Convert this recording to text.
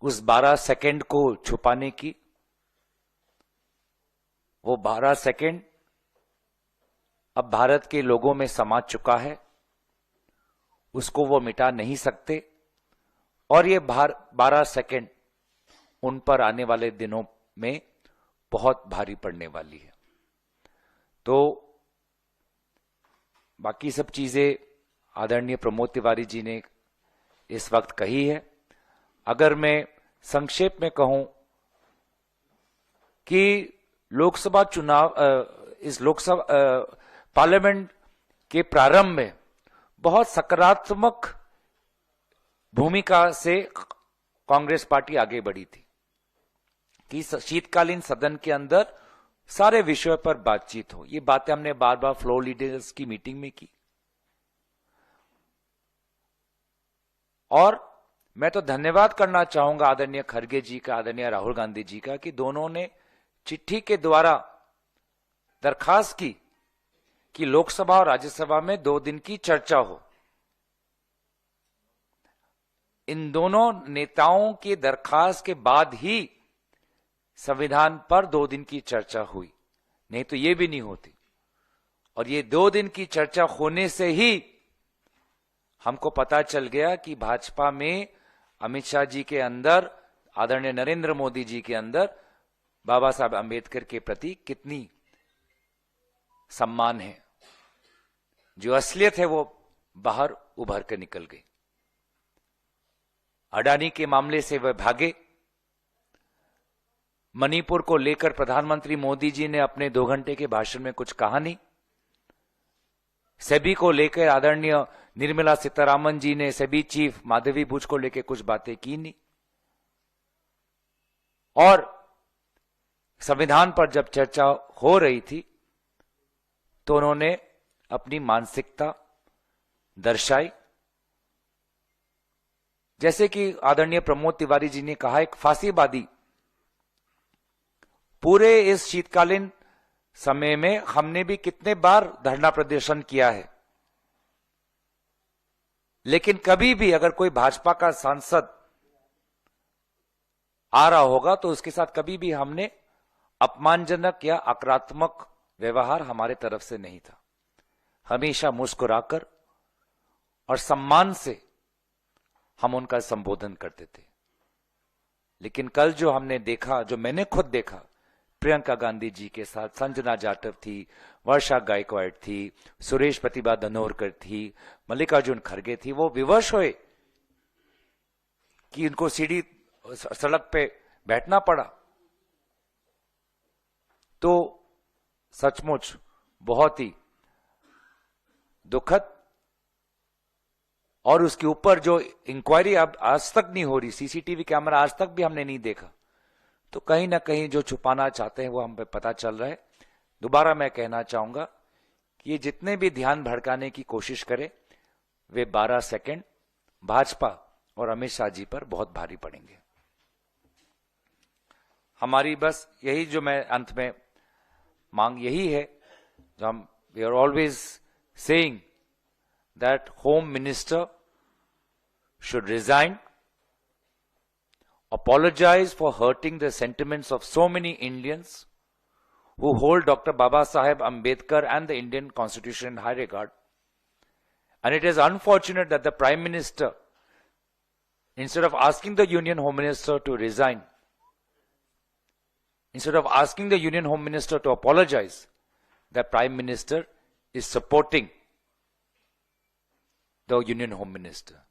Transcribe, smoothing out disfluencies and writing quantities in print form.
उस 12 सेकंड को छुपाने की। वो 12 सेकंड अब भारत के लोगों में समा चुका है, उसको वो मिटा नहीं सकते। और ये 12 सेकंड उन पर आने वाले दिनों में बहुत भारी पड़ने वाली है। तो बाकी सब चीजें आदरणीय प्रमोद तिवारी जी ने इस वक्त कही है। अगर मैं संक्षेप में कहूं कि लोकसभा चुनाव, इस लोकसभा पार्लियामेंट के प्रारंभ में बहुत सकारात्मक भूमिका से कांग्रेस पार्टी आगे बढ़ी थी कि शीतकालीन सदन के अंदर सारे विषयों पर बातचीत हो। ये बातें हमने बार बार फ्लोर लीडर्स की मीटिंग में की। और मैं तो धन्यवाद करना चाहूंगा आदरणीय खड़गे जी का, आदरणीय राहुल गांधी जी का, कि दोनों ने चिट्ठी के द्वारा दरखास्त की कि लोकसभा और राज्यसभा में 2 दिन की चर्चा हो। इन दोनों नेताओं की दरखास्त के बाद ही संविधान पर 2 दिन की चर्चा हुई, नहीं तो यह भी नहीं होती। और ये 2 दिन की चर्चा होने से ही हमको पता चल गया कि भाजपा में अमित शाह जी के अंदर, आदरणीय नरेंद्र मोदी जी के अंदर बाबा साहब अंबेडकर के प्रति कितनी सम्मान है। जो असलियत है वो बाहर उभर कर निकल गई। अडानी के मामले से वह भागे। मणिपुर को लेकर प्रधानमंत्री मोदी जी ने अपने 2 घंटे के भाषण में कुछ कहा नहीं। सेबी को लेकर आदरणीय निर्मला सीतारामन जी ने सेबी चीफ माधवी बुच को लेकर कुछ बातें की नहीं। और संविधान पर जब चर्चा हो रही थी तो उन्होंने अपनी मानसिकता दर्शाई। जैसे कि आदरणीय प्रमोद तिवारी जी ने कहा, एक फांसीवादी। पूरे इस शीतकालीन समय में हमने भी कितने बार धरना प्रदर्शन किया है, लेकिन कभी भी अगर कोई भाजपा का सांसद आ रहा होगा तो उसके साथ कभी भी हमने अपमानजनक या आक्रामक व्यवहार हमारे तरफ से नहीं था। हमेशा मुस्कुराकर और सम्मान से हम उनका संबोधन करते थे। लेकिन कल जो हमने देखा, जो मैंने खुद देखा, प्रियंका गांधी जी के साथ संजना जाटव थी, वर्षा गायकवाड़ थी, सुरेश प्रतिभा धनोरकर थी, मल्लिकार्जुन खड़गे थी, वो विवश हुए कि उनको सीढ़ी सड़क पे बैठना पड़ा। तो सचमुच बहुत ही दुखद। और उसके ऊपर जो इंक्वायरी अब आज तक नहीं हो रही, सीसीटीवी कैमरा आज तक भी हमने नहीं देखा, तो कहीं ना कहीं जो छुपाना चाहते हैं वो हम पे पता चल रहा है। दोबारा मैं कहना चाहूंगा कि ये जितने भी ध्यान भड़काने की कोशिश करे, वे 12 सेकंड भाजपा और अमित शाह जी पर बहुत भारी पड़ेंगे। हमारी बस यही, जो मैं अंत में मांग यही है, जो हम we are always saying that home minister should resign, apologize for hurting the sentiments of so many Indians who hold Dr. Baba Saheb Ambedkar and the Indian Constitution in high regard. And it is unfortunate that the Prime Minister, instead of asking the Union Home Minister to resign, instead of asking the Union Home Minister to apologize, the Prime Minister is supporting the Union Home Minister.